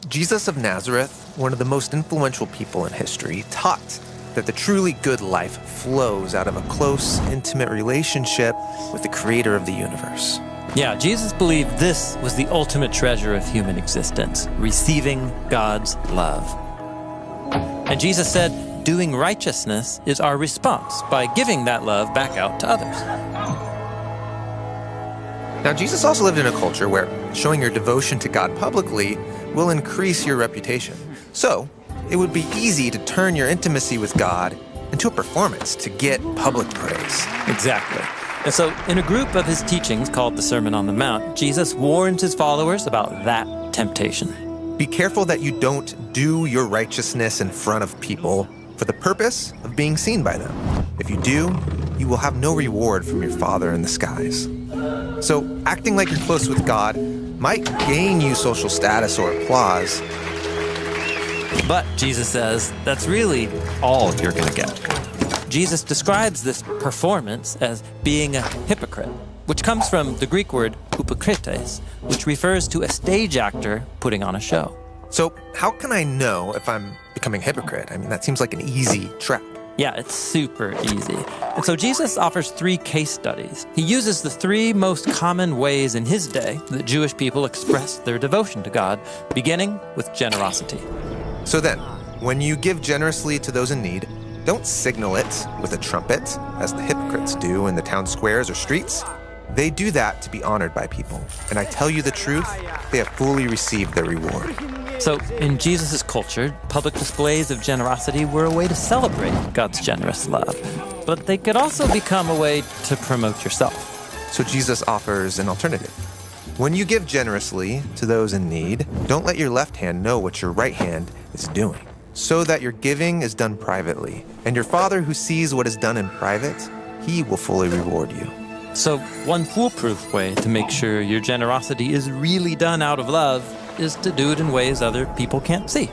Jesus of Nazareth, one of the most influential people in history, taught that the truly good life flows out of a close, intimate relationship with the creator of the universe. Yeah, Jesus believed this was the ultimate treasure of human existence, receiving God's love. And Jesus said, doing righteousness is our response by giving that love back out to others. Now, Jesus also lived in a culture where showing your devotion to God publicly will increase your reputation. So, it would be easy to turn your intimacy with God into a performance to get public praise. Exactly. And so, in a group of his teachings called the Sermon on the Mount, Jesus warns his followers about that temptation. Be careful that you don't do your righteousness in front of people for the purpose of being seen by them. If you do, you will have no reward from your Father in the skies. So, acting like you're close with God might gain you social status or applause. But, Jesus says, that's really all you're going to get. Jesus describes this performance as being a hypocrite, which comes from the Greek word hypokrites, which refers to a stage actor putting on a show. So, how can I know if I'm becoming a hypocrite? I mean, that seems like an easy trap. Yeah, it's super easy. And so Jesus offers 3 case studies. He uses the 3 most common ways in his day that Jewish people expressed their devotion to God, beginning with generosity. So then, when you give generously to those in need, don't signal it with a trumpet, as the hypocrites do in the town squares or streets. They do that to be honored by people. And I tell you the truth, they have fully received their reward. So, in Jesus' culture, public displays of generosity were a way to celebrate God's generous love. But they could also become a way to promote yourself. So Jesus offers an alternative. When you give generously to those in need, don't let your left hand know what your right hand is doing, so that your giving is done privately. And your Father who sees what is done in private, he will fully reward you. So, one foolproof way to make sure your generosity is really done out of love is to do it in ways other people can't see.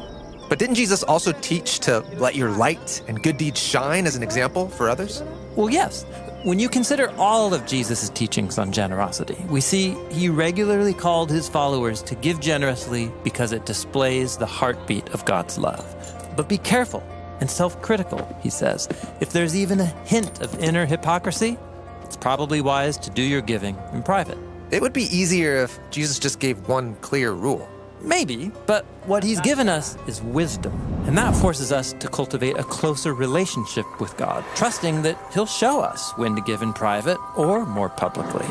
But didn't Jesus also teach to let your light and good deeds shine as an example for others? Well, yes. When you consider all of Jesus' teachings on generosity, we see he regularly called his followers to give generously because it displays the heartbeat of God's love. But be careful and self-critical, he says. If there's even a hint of inner hypocrisy, it's probably wise to do your giving in private. It would be easier if Jesus just gave one clear rule. Maybe, but what he's given us is wisdom. And that forces us to cultivate a closer relationship with God, trusting that he'll show us when to give in private or more publicly.